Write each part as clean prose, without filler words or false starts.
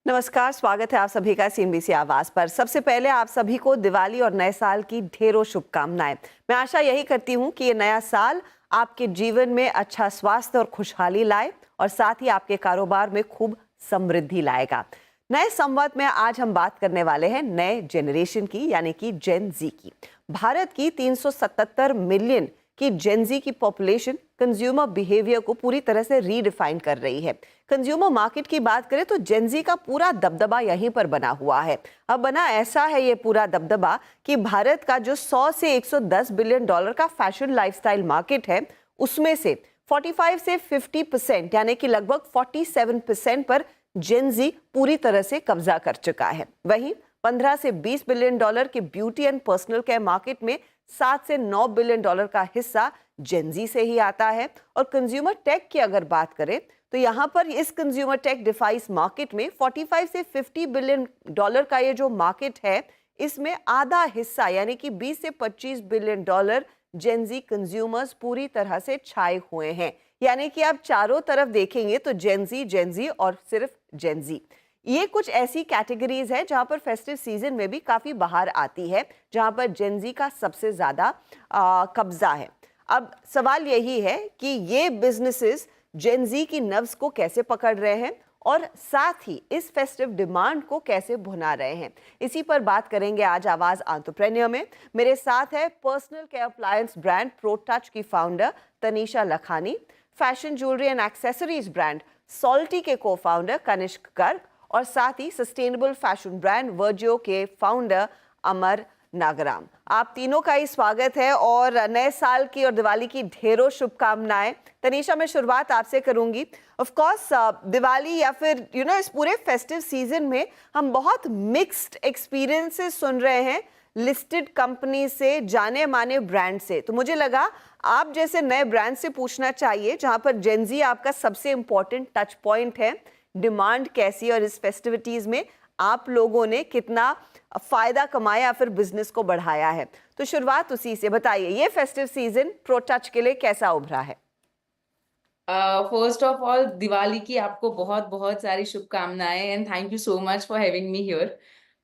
नमस्कार, स्वागत है आप सभी का सीएनबीसी आवाज पर। सबसे पहले आप सभी को दिवाली और नए साल की ढेरों शुभकामनाएं। मैं आशा यही करती हूं कि ये नया साल आपके जीवन में अच्छा स्वास्थ्य और खुशहाली लाए और साथ ही आपके कारोबार में खूब समृद्धि लाएगा। नए संवाद में आज हम बात करने वाले हैं नए जनरेशन की, यानी कि जेन जी की। भारत की 377 मिलियन कि जेन जी की पॉपुलेशन कंज्यूमर बिहेवियर को पूरी तरह से रीडिफाइन कर रही है। कंज्यूमर मार्केट की बात करें तो जेन जी का पूरा दबदबा यहीं पर बना हुआ है। अब बना ऐसा है ये पूरा दबदबा कि भारत का जो 100 से 110 बिलियन डॉलर का फैशन लाइफस्टाइल मार्केट है, उसमें से 45 से 50% यानी कि लगभग 47% पर जेन जी पूरी तरह से कब्जा कर चुका है। वहीं 15 से 20 बिलियन डॉलर के beauty and personal care market में 7 से 9 बिलियन डॉलर का हिस्सा जेन जी से ही आता है। और कंज्यूमर टेक की अगर बात करें तो यहाँ पर इस कंज्यूमर टेक डिवाइस मार्केट में 45 से 50 बिलियन डॉलर का ये जो मार्केट है, इसमें आधा हिस्सा यानी कि 20 से 25 बिलियन डॉलर जेन जी कंज्यूमर्स पूरी तरह से छाए हुए हैं। यानी कि आप चारों तरफ देखेंगे तो जेन जी और सिर्फ जेन जी। ये कुछ ऐसी कैटेगरीज है जहां पर फेस्टिव सीजन में भी काफी बाहर आती है, जहां पर जेन जी का सबसे ज्यादा कब्जा है। अब सवाल यही है कि ये बिजनेसेस जेन जी की नब्ज को कैसे पकड़ रहे हैं और साथ ही इस फेस्टिव डिमांड को कैसे भुना रहे हैं। इसी पर बात करेंगे आज आवाज एंटरप्रेन्योर में। मेरे साथ है personal care appliance brand Protouch की founder Tanisha Lakhani, fashion jewellery and accessories brand Salty के को फाउंडर कनिष्क गर्ग और साथ ही सस्टेनेबल फैशन ब्रांड वर्जियो के फाउंडर अमर नागराम। आप तीनों का ही स्वागत है और नए साल की और दिवाली की ढेरों शुभकामनाएं। तनीषा, मैं शुरुआत आपसे करूंगी। ऑफ कोर्स दिवाली या फिर इस पूरे फेस्टिव सीजन में हम बहुत मिक्स्ड एक्सपीरियंसेस सुन रहे हैं लिस्टेड कंपनी से, जाने माने ब्रांड से। तो मुझे लगा आप जैसे नए ब्रांड से पूछना चाहिए जहां पर जेन जी आपका सबसे इंपॉर्टेंट टच पॉइंट है, डिमांड कैसी और इस फेस्टिविटीज में आप लोगों ने कितना फायदा कमाया फिर बिजनेस को बढ़ाया है। तो शुरुआत उसी से बताइए, ये फेस्टिव सीजन प्रो टच के लिए कैसा उभरा है? फर्स्ट ऑफ ऑल दिवाली की आपको बहुत बहुत सारी शुभकामनाएं and thank you so much for having me here.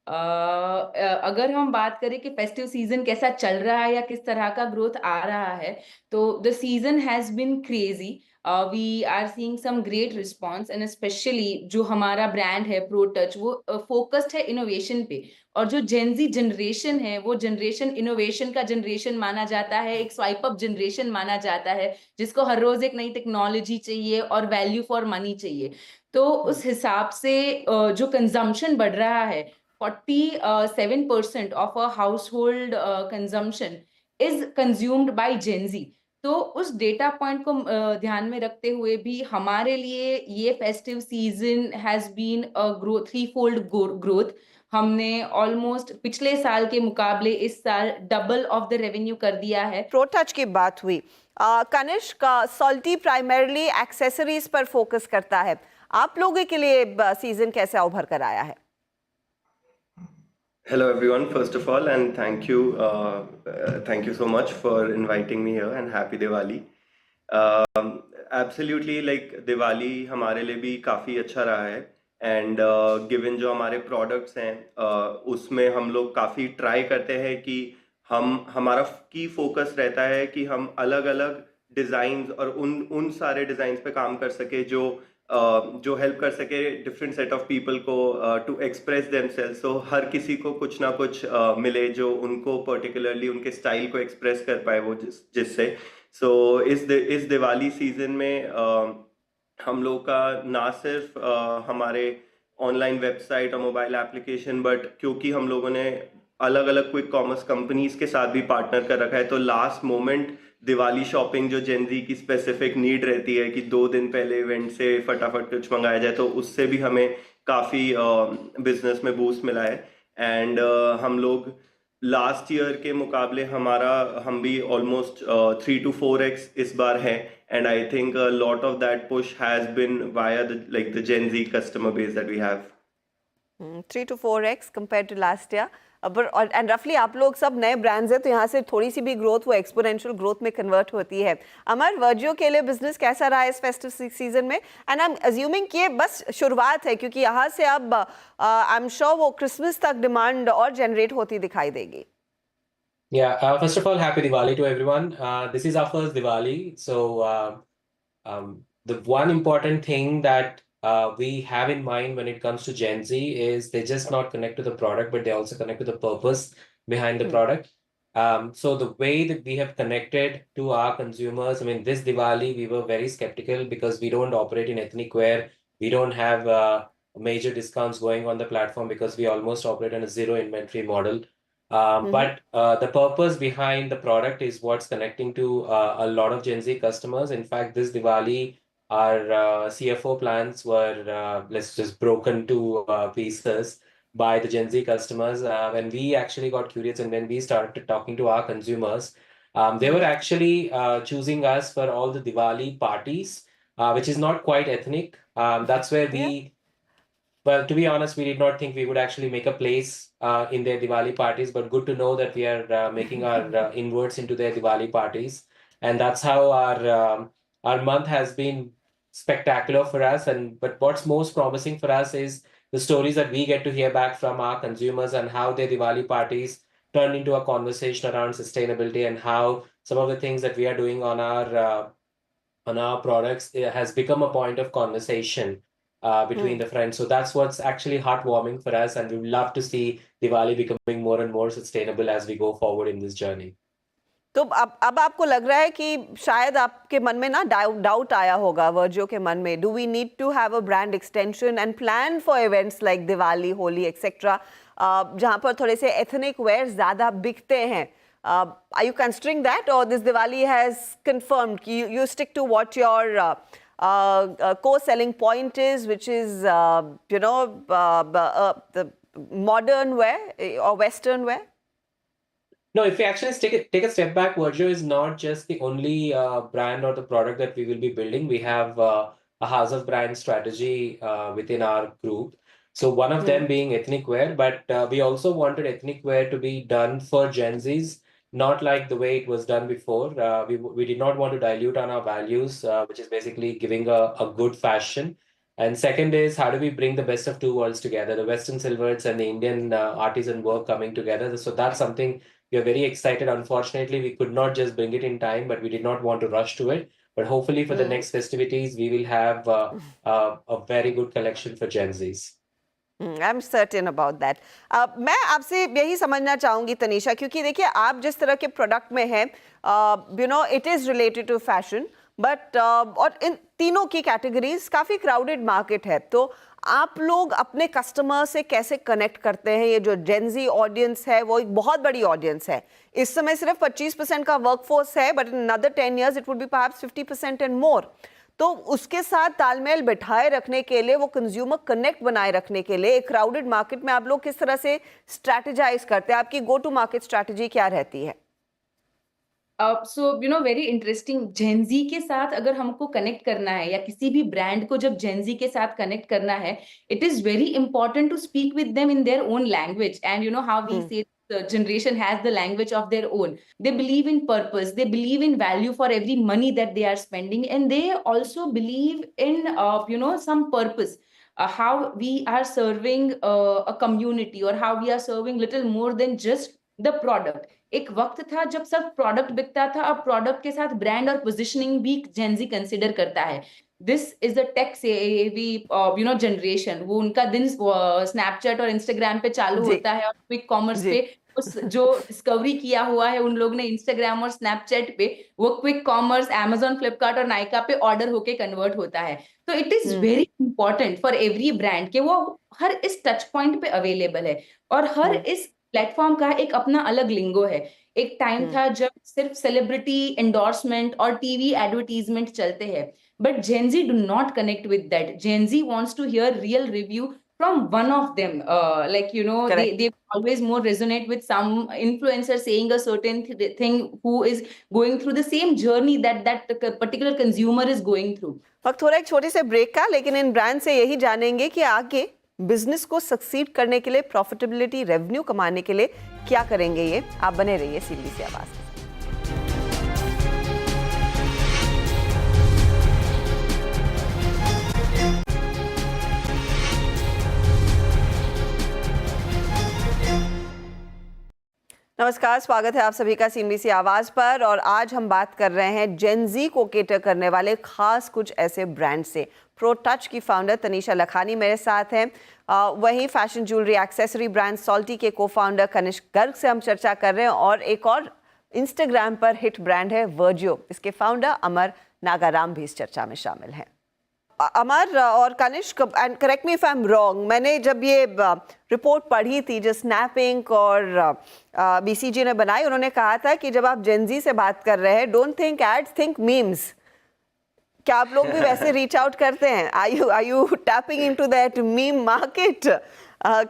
अगर हम बात करें कि फेस्टिव सीजन कैसा चल रहा है या किस तरह का ग्रोथ आ रहा है, तो the season has been crazy. We are seeing some great response and specially जो हमारा ब्रांड है प्रो टच, वो फोकस्ड है इनोवेशन पे। और जो जेनजी जनरेशन है, वो जनरेशन इनोवेशन का जनरेशन माना जाता है, एक स्वाइप अप जनरेशन माना जाता है, जिसको हर रोज एक नई टेक्नोलॉजी चाहिए और वैल्यू फॉर मनी चाहिए। तो उस हिसाब से जो कंजम्पशन बढ़ रहा है, 47% of a household consumption is consumed by Gen Z। तो उस डेटा पॉइंट को ध्यान में रखते हुए भी हमारे लिए ये festive season has been a growth, three fold growth. हमने ऑलमोस्ट पिछले साल के मुकाबले इस साल डबल ऑफ द रेवेन्यू कर दिया है। प्रो टच की बात हुई, कनिष्क का सॉल्टी प्राइमरली एक्सेसरीज पर फोकस करता है। आप लोगों के लिए सीजन कैसा उभर कर आया है? Hello everyone, first of all, and thank you so much for inviting me here and happy Diwali. Absolutely, like Diwali हमारे लिए भी काफ़ी अच्छा रहा है एंड गिवन जो हमारे प्रोडक्ट्स हैं उसमें हम लोग काफ़ी ट्राई करते हैं कि हमारा की फोकस रहता है कि हम अलग अलग डिज़ाइंस और उन सारे डिज़ाइंस पे काम कर सके जो हेल्प कर सके डिफरेंट सेट ऑफ पीपल को टू एक्सप्रेस देमसेल्व्स। सो हर किसी को कुछ ना कुछ मिले जो उनको पर्टिकुलरली उनके स्टाइल को एक्सप्रेस कर पाए, वो जिससे इस दिवाली सीजन में हम लोग का ना सिर्फ हमारे ऑनलाइन वेबसाइट और मोबाइल एप्लीकेशन, बट क्योंकि हम लोगों ने अलग अलग क्विक कॉमर्स कंपनीज के साथ भी पार्टनर कर रखा है, तो लास्ट मोमेंट दिवाली शॉपिंग जो जेन जी की स्पेसिफिक नीड रहती है कि 2 दिन पहले इवेंट से फटाफट कुछ मंगाया जाए, तो उससे भी हमें काफ़ी बिजनेस में बूस्ट मिला है। एंड हम लोग लास्ट ईयर के मुकाबले हम भी ऑलमोस्ट 3 to 4x इस बार है। And I think lot of that push has been via the Gen Z customer base that we have. 3 to 4x compared to last year. And रफली आप लोग सब नए ब्रांड्स हैं, तो यहाँ से थोड़ी सी भी ग्रोथ वो एक्सपोनेंशियल ग्रोथ में कन्वर्ट होती है. अमर, वर्जियो के लिए बिजनेस कैसा रहा इस फेस्टिव सीजन में? एंड आई एम अज्यूमिंग कि ये बस शुरुआत है, क्योंकि यहाँ से अब आई एम श्योर वो क्रिसमस तक डिमांड और जनरेट होती दिखाई देगी. Yeah, first of all, happy Diwali to everyone. This is our first Diwali. So, the one important thing that we have in mind when it comes to Gen Z is they just not connect to the product, but they also connect to the purpose behind the product. So the way that we have connected to our consumers, I mean, this Diwali, we were very skeptical because we don't operate in ethnic wear. We don't have major discounts going on the platform because we almost operate on a zero inventory model. But the purpose behind the product is what's connecting to a lot of Gen Z customers. In fact, this Diwali, our CFO plans were let's just broken to pieces by the Gen Z customers. When we actually got curious and when we started talking to our consumers, they were actually choosing us for all the Diwali parties, which is not quite ethnic. That's where we... Well, to be honest, we did not think we would actually make a place in their Diwali parties, but good to know that we are making our inwards into their Diwali parties. And that's how our month has been spectacular for us. But what's most promising for us is the stories that we get to hear back from our consumers and how their Diwali parties turned into a conversation around sustainability and how some of the things that we are doing on our products has become a point of conversation between the friends. So that's what's actually heartwarming for us, and we would love to see Diwali becoming more and more sustainable as we go forward in this journey. तो अब आपको लग रहा है कि शायद आपके मन में ना डाउट आया होगा वर्जियो के मन में, do we need to have a brand extension and plan for events like Diwali, Holi etcetera, जहां पर थोड़े से एथनिक वेयर ज्यादा बिकते हैं. आर यू कंसिडरिंग दैट, और दिस दिवाली हैज कंफर्म्ड कि you stick to what your core selling point is, which is the modern wear or Western wear? No, if we actually take a step back, Vergio is not just the only brand or the product that we will be building. We have a house of brand strategy within our group. So one of them being ethnic wear, but we also wanted ethnic wear to be done for Gen Zs, not like the way it was done before. We did not want to dilute on our values, which is basically giving a good fashion. And second is, how do we bring the best of two worlds together, the Western silhouettes and the Indian artisan work coming together. So that's something we are very excited. Unfortunately, we could not just bring it in time, but we did not want to rush to it. But hopefully for the next festivities, we will have a very good collection for Gen Zs. I am certain about that. मैं आपसे यही समझना चाहूंगी तनीषा, क्योंकि देखिए आप जिस तरह के प्रोडक्ट में हैं, it is related to fashion, but और इन तीनों की कैटेगरीज काफी क्राउडेड मार्केट है. तो आप लोग अपने कस्टमर से कैसे कनेक्ट करते हैं? ये जो जेन जी ऑडियंस है वो एक बहुत बड़ी ऑडियंस है. इस समय सिर्फ 25% का वर्कफोर्स है, but in another 10 years it would be perhaps 50% and more. तो उसके साथ तालमेल बिठाए रखने के लिए, वो कंज्यूमर कनेक्ट बनाए रखने के लिए एक क्राउडेड मार्केट में आप लोग किस तरह से स्ट्रैटेजाइज करते हैं? आपकी गो टू मार्केट स्ट्रैटेजी क्या रहती है? So very interesting. जेनजी के साथ अगर हमको कनेक्ट करना है या किसी भी ब्रांड को जब जेनजी के साथ कनेक्ट करना है, it is very important to speak with them in their own language. And how we say the generation has the language of their own. They believe in purpose, they believe in value for every money that they are spending, and they also believe in some purpose, how we are serving a community, or how we are serving little more than just the product. एक वक्त था जब सब product बिकता था, अब product के साथ ब्रांड और पोजिशनिंग भी जेनजी कंसिडर करता है. This is the tech savvy generation. वो उनका दिन स्नैपचैट और इंस्टाग्राम पे चालू होता है, और क्विक कॉमर्स पे उस जो डिस्कवरी किया हुआ है उन लोग ने इंस्टाग्राम और स्नैपचैट पे, वो क्विक कॉमर्स अमेजोन, फ्लिपकार्ट और नाइका पे ऑर्डर होके कन्वर्ट होता है. तो it is very important for every brand कि वो हर इस टच पॉइंट पे अवेलेबल है, और हर इस प्लेटफॉर्म का एक अपना अलग लिंगो है. एक टाइम था जब सिर्फ सेलिब्रिटी एंडोर्समेंट और टीवी एडवर्टीजमेंट चलते हैं, but Gen Z do not connect with that. Gen Z wants to hear real review from one of them. They always more resonate with some influencer saying a certain thing who is going through the same journey that particular consumer is going through. वक्त हो रहा है एक छोटे से break का, लेकिन इन brand से यही जानेंगे कि आगे बिजनेस को सक्सीड करने के लिए, प्रॉफिटेबिलिटी, रेवेन्यू कमाने के लिए क्या करेंगे ये? आप बने रहिए CNBC आवाज के साथ। नमस्कार, स्वागत है आप सभी का CNBC आवाज पर। और आज हम बात कर रहे हैं जेनजी को केटर करने वाले खास कुछ ऐसे ब्रांड से। प्रो टच की फाउंडर तनीषा लखानी मेरे साथ हैं। वहीं fashion jewellery accessory brand Salty के को फाउंडर कनिष्क गर्ग से हम चर्चा कर रहे हैं। और एक और इंस्टाग्राम पर हिट ब्रांड है वर्जियो, इसके फाउंडर अमर नागाराम भी इस चर्चा में शामिल हैं। अमर और Kanishk, and correct me if I am wrong, मैंने जब ये रिपोर्ट पढ़ी थी जो स्नैपिंग और BCG ने बनाई, उन्होंने कहा था कि जब आप जेनजी से बात कर रहे हैं, don't think ads, think memes. क्या आप लोग भी वैसे रीच आउट करते हैं? Are you tapping into that meme market,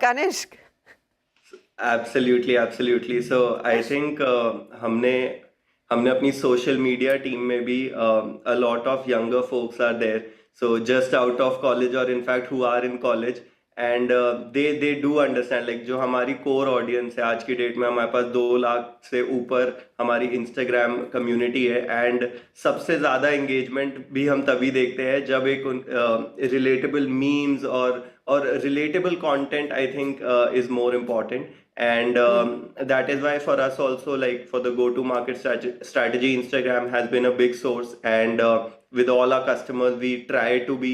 Kanishk? Absolutely. So I think हमने अपनी सोशल मीडिया टीम में भी a lot of younger folks are there, so just out of college or in fact who are in college, and they do understand, like जो हमारी core audience है आज की date में, हमारे पास 2 लाख से ऊपर हमारी Instagram community है, and सबसे ज़्यादा engagement भी हम तभी देखते हैं जब एक relatable memes और relatable content I think is more important. And that is why for us also, like for the go-to-market strategy, Instagram has been a big source, and with all our customers we try to be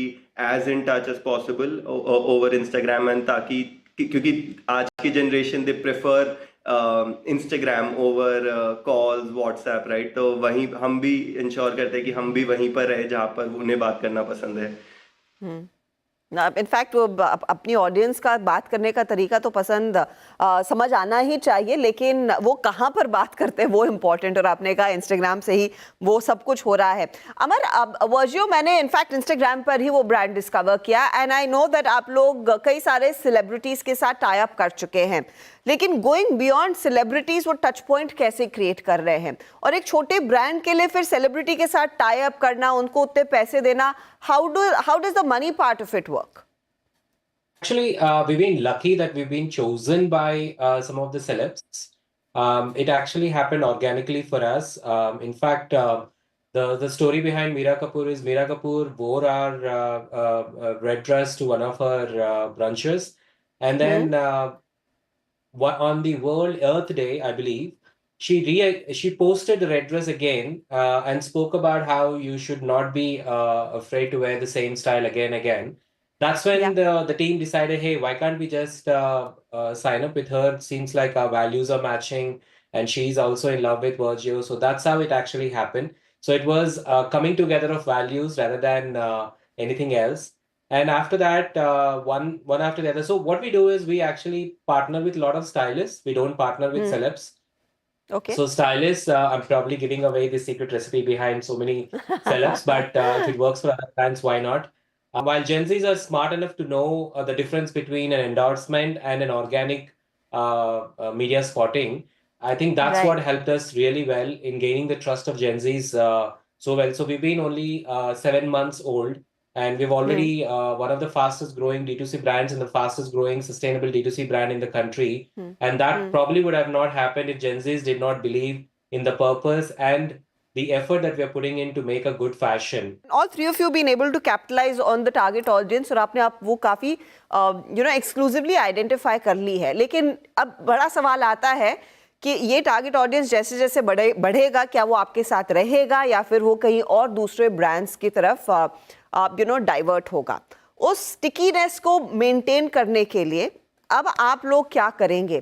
as in touch as possible over Instagram, and ताकि क्योंकि आज की generation they prefer Instagram over calls, WhatsApp, right? तो वहीं हम भी ensure करते हैं कि हम भी वहीं पर रहे जहाँ पर उन्हें बात करना पसंद है। इनफैक्ट वो अपनी ऑडियंस का बात करने का तरीका तो पसंद समझ आना ही चाहिए, लेकिन वो कहाँ पर बात करते हैं वो इम्पोर्टेंट। और आपने कहा इंस्टाग्राम से ही वो सब कुछ हो रहा है। अमर, अब वर्जियो मैंने इनफैक्ट इंस्टाग्राम पर ही वो ब्रांड डिस्कवर किया, एंड आई नो दैट आप लोग कई सारे सेलिब्रिटीज के साथ टाई अप कर चुके हैं, लेकिन गोइंग बियॉन्ड सेलिब्रिटीज वो टच पॉइंट कैसे क्रिएट कर रहे हैं? और एक छोटे ब्रांड के लिए फिर सेलिब्रिटी के साथ टाई अप करना, उनको उतने पैसे देना, how does the money part of it work? Actually, we've been lucky that we've been chosen by some of the celebs. It actually happened organically for us. In fact, the story behind Meera Kapoor is Meera Kapoor wore our red dress to one of her brunches, and then on the World Earth Day, I believe, she posted the red dress again and spoke about how you should not be afraid to wear the same style again. That's when the team decided, hey, why can't we just sign up with her? It seems like our values are matching, and she's also in love with Virgio. So that's how it actually happened. So it was coming together of values rather than anything else. And after that, one after the other. So what we do is we actually partner with a lot of stylists. We don't partner with celebs. Okay. So stylists, I'm probably giving away the secret recipe behind so many celebs, but if it works for other brands, why not? While Gen Zs are smart enough to know the difference between an endorsement and an organic media spotting, I think that's what helped us really well in gaining the trust of Gen Zs so well. So we've been only 7 months old, and we've already one of the fastest growing D2C brands and the fastest growing sustainable D2C brand in the country. And that probably would have not happened if Gen Zs did not believe in the purpose and the effort that we are putting in to make a good fashion. All three of you been able to capitalize on the target audience, और आपने आप वो काफी exclusively identify कर ली है। लेकिन अब बड़ा सवाल आता है कि ये टारगेट ऑडियंस जैसे जैसे बढ़ेगा, क्या वो आपके साथ रहेगा या फिर वो कहीं और दूसरे ब्रांड्स की तरफ डाइवर्ट होगा? उस स्टिकीनेस को मेंटेन करने के लिए अब आप लोग क्या करेंगे?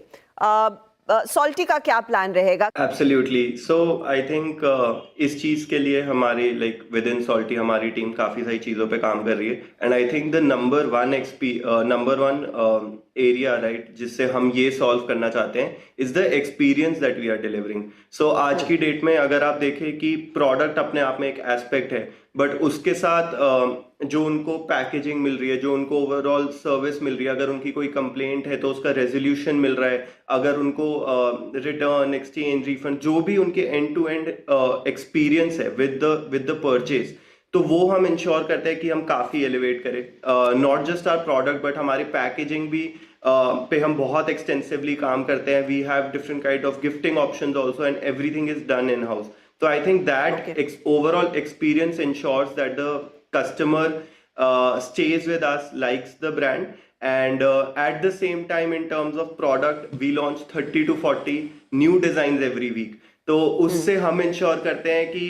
सॉल्टी का क्या प्लान रहेगा? एब्सोल्युटली। सो आई थिंक इस चीज के लिए हमारी विद इन सॉल्टी हमारी टीम काफी सारी चीजों पे काम कर रही है, and I think the number one area right जिससे हम ये सॉल्व करना चाहते हैं is the experience that we are delivering. So आज की डेट में अगर आप देखें कि प्रोडक्ट अपने आप में एक एस्पेक्ट है, बट उसके साथ जो उनको पैकेजिंग मिल रही है, जो उनको ओवरऑल सर्विस मिल रही है, अगर उनकी कोई कंप्लेंट है तो उसका रेजोल्यूशन मिल रहा है, अगर उनको रिटर्न, एक्सचेंज, रिफंड, जो भी उनके एंड टू एंड एक्सपीरियंस है विद द परचेज, तो वो हम इंश्योर करते हैं कि हम काफ़ी एलिवेट करें, not just our product but हमारी पैकेजिंग भी पे हम बहुत एक्सटेंसिवली काम करते हैं. We have different kind of gifting options also and everything is done in house. So I think that Okay. overall experience ensures that the customer stays with us, likes the brand, and at the same time, in terms of product, we launch 30 to 40 new designs every week. तो उससे हम ensure करते हैं कि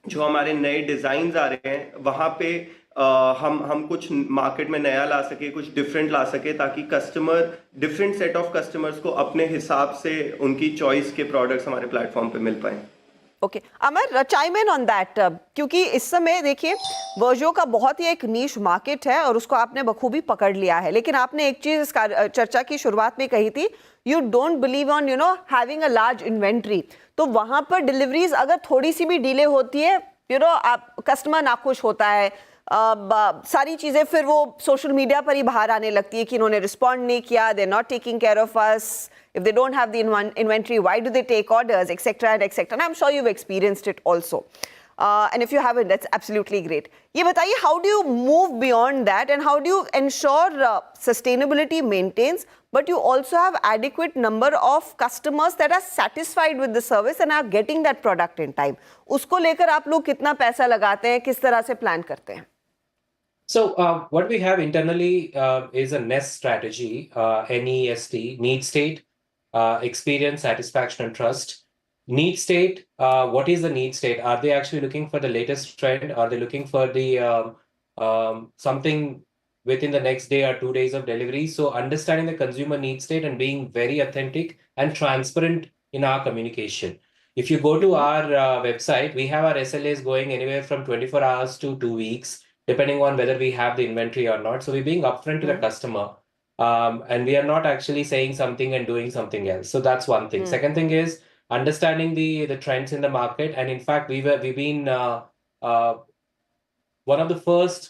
जो हमारे नए design आ रहे हैं वहाँ पे हम कुछ मार्केट में नया ला सके, कुछ डिफरेंट ला सके, ताकि customer different set of customers को अपने हिसाब से उनकी चॉइस के प्रोडक्ट्स हमारे प्लेटफॉर्म पे मिल पाए. Okay Amar, chyme in on that, क्योंकि इस समय देखिए वर्जो का बहुत ही एक नीश मार्केट है और उसको आपने बखूबी पकड़ लिया है. लेकिन आपने एक चीज इस चर्चा की शुरुआत में कही थी, you don't believe on having a large inventory. तो वहां पर डिलीवरीज अगर थोड़ी सी भी डिले होती है, आप कस्टमर नाखुश होता है, सारी चीजें फिर वो सोशल मीडिया पर ही बाहर आने लगती है कि इन्होंने रिस्पॉन्ड नहीं किया, they are not taking care of us. If they don't have the inventory, why do they take orders, etc. and etc. And I'm sure you've experienced it also. And if you haven't, that's absolutely great. ये बताइए, how do you move beyond that and how do you ensure sustainability maintains, but you also have adequate number of customers that are satisfied with the service and are getting that product in time? उसको लेकर आप लोग कितना पैसा लगाते हैं, किस तरह से प्लान करते हैं? So what we have internally is a NEST strategy, NEST, need state, experience, satisfaction, and trust. Need state, what is the need state? Are they actually looking for the latest trend? Are they looking for the something within the next day or 2 days of delivery? So understanding the consumer need state and being very authentic and transparent in our communication. If you go to our website, we have our SLAs going anywhere from 24 hours to 2 weeks, depending on whether we have the inventory or not. So we're being upfront to the customer. And we are not actually saying something and doing something else. So that's one thing. Second thing is understanding the trends in the market. And in fact, we've been one of the first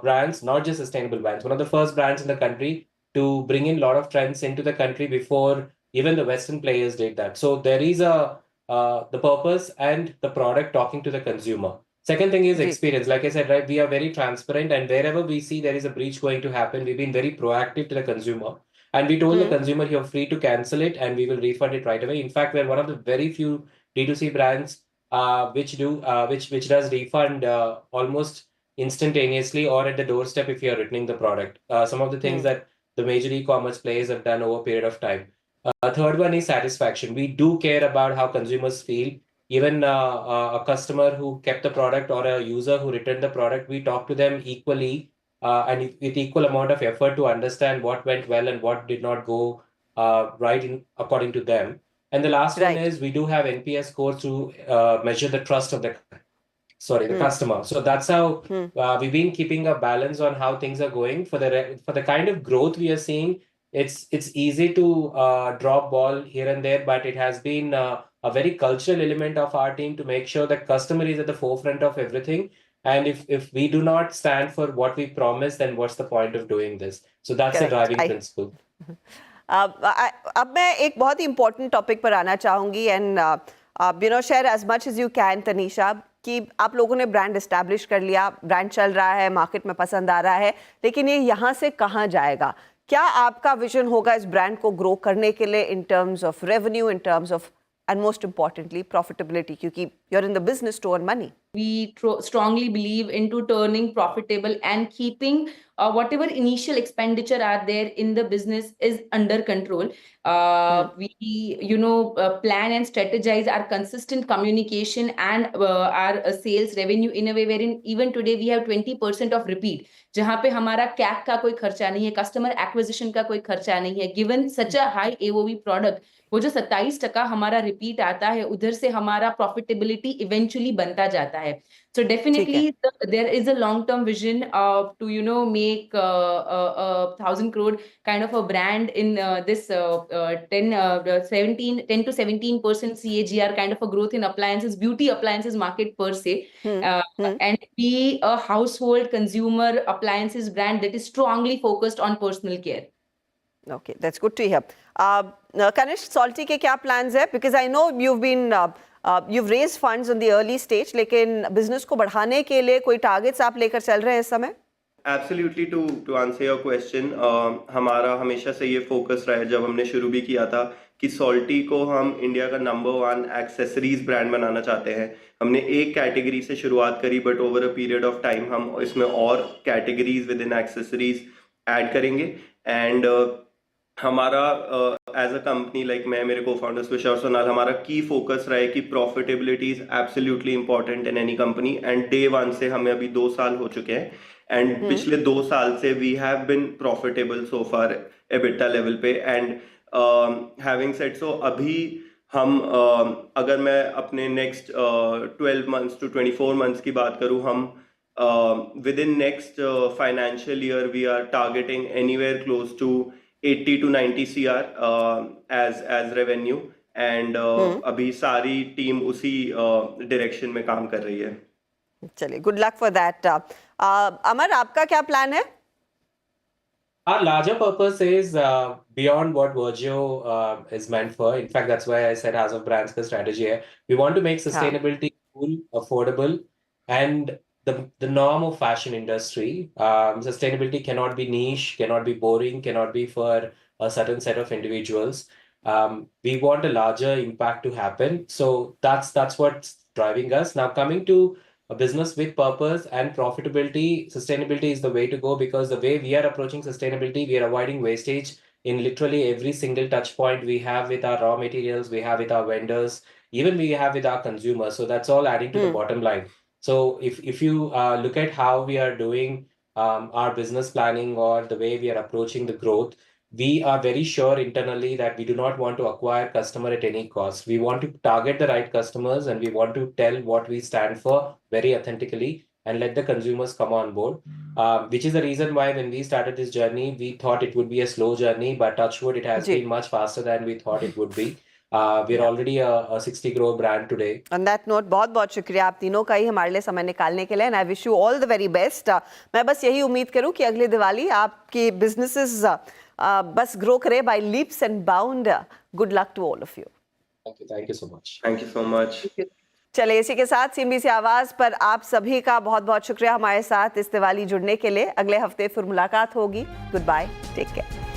brands, not just sustainable brands, one of the first brands in the country to bring in a lot of trends into the country before even the Western players did that. So there is the purpose and the product talking to the consumer. Second thing is experience. Like I said, right, we are very transparent, and wherever we see there is a breach going to happen, we've been very proactive to the consumer. And we told the consumer, you're free to cancel it and we will refund it right away. In fact, we're one of the very few D2C brands which does refund almost instantaneously or at the doorstep if you're returning the product. Some of the things that the major e-commerce players have done over a period of time. Third one is satisfaction. We do care about how consumers feel. Even a customer who kept the product or a user who returned the product, we talk to them equally and with equal amount of effort to understand what went well and what did not go right according to them. And the last one is we do have NPS scores to measure the trust of the customer. So that's how we've been keeping a balance on how things are going. For the kind of growth we are seeing, it's easy to drop ball here and there, but it has been a very cultural element of our team to make sure that customer is at the forefront of everything. And if we do not stand for what we promise, then what's the point of doing this? So that's the driving principle. अब मैं एक बहुत ही important topic पर आना चाहूँगी and share as much as you can, Tanisha, कि आप लोगों ने ब्रांड एस्टैब्लिश कर लिया, ब्रांड चल रहा है, मार्केट में पसंद आ रहा है, लेकिन ये यहाँ से कहाँ जाएगा? क्या आपका विजन होगा इस ब्रांड को ग्रो करने के लिए in terms of revenue, in terms of and most importantly profitability, क्योंकि you're in the business to earn money? We strongly believe into turning profitable and keeping whatever initial expenditure are there in the business is under control. We plan and strategize our consistent communication and our sales revenue in a way wherein even today we have 20% of repeat, जहाँ पे हमारा CAC का कोई खर्चा नहीं है, customer acquisition का कोई खर्चा नहीं है. Given such a high AOV product, वो जो 27% हमारा रिपीट आता है, उधर से हमारा प्रॉफिटेबिलिटी इवेंचुअली बनता जाता है. So definitely there is a long-term vision to make 1,000 crore kind of a brand in this 10 to 17% CAGR kind of a growth in appliances, beauty appliances market per se, and be a household consumer appliances brand that is strongly focused on personal care. Okay, that's good to hear. Kanish, Salty के क्या plans है? Because I know you've been you've raised funds on the early stage, लेकिन business को बढ़ाने के लिए कोई targets आप लेकर चल रहे हैं इस समय? Absolutely to answer your question, हमारा हमेशा से ये फोकस रहा है, जब हमने शुरू भी किया था, कि सॉल्टी को हम इंडिया का नंबर 1 एक्सेसरीज ब्रांड बनाना चाहते हैं। हमने एक कैटेगरी से शुरुआत करी, but over a period of time हम इसमें और categories with in accessories add करेंगे। एंड हमारा एज अ कंपनी, लाइक मैं, मेरे को फाउंडर्स विशाल और सोनाल, हमारा की फोकस रहा है कि profitability is absolutely important in any company. And day 1 से हमें अभी 2 साल हो चुके हैं, एंड पिछले 2 साल से we have been profitable so far EBITDA level पे। एंड हैविंग सेड सो, अभी हम अगर मैं अपने नेक्स्ट 12 मंथ्स टू 24 मंथ्स की बात करूं, हम within next financial year we are targeting anywhere close to 80 to 90 CR as revenue, and अभी सारी टीम उसी डायरेक्शन में काम कर रही है। चलिए, गुड लक फॉर दैट। अमर, आपका क्या प्लान है? Our larger purpose is beyond what Virgio is meant for. In fact, that's why I said House of Brands का strategy है. We want to make sustainability cool, affordable, and the norm of fashion industry. Sustainability cannot be niche, cannot be boring, cannot be for a certain set of individuals. We want a larger impact to happen. So that's what's driving us. Now, coming to a business with purpose and profitability, sustainability is the way to go, because the way we are approaching sustainability, we are avoiding wastage in literally every single touch point we have with our raw materials, we have with our vendors, even we have with our consumers. So that's all adding to the bottom line. So if you look at how we are doing our business planning, or the way we are approaching the growth, we are very sure internally that we do not want to acquire customer at any cost. We want to target the right customers, and we want to tell what we stand for very authentically and let the consumers come on board. Which is the reason why when we started this journey, we thought it would be a slow journey, but touch wood, it has ji. been much faster than we thought it would be. We're already a 60 crore brand today. On that note, बहुत बहुत शुक्रिया आप तीनों का ही हमारे लिए समय निकालने के लिए, and I wish you all the very best. मैं बस यही उम्मीद करूं कि अगली दिवाली आपकी बिजनेसेस बस ग्रो करे by leaps and bound. Good luck to all of you. Thank you so much. Thank you so much. चलिए, इसी के साथ सीएनबीसी आवाज पर आप सभी का बहुत बहुत शुक्रिया हमारे साथ इस दिवाली जुड़ने के लिए। अगले हफ्ते फिर मुलाकात होगी। Good bye, take care.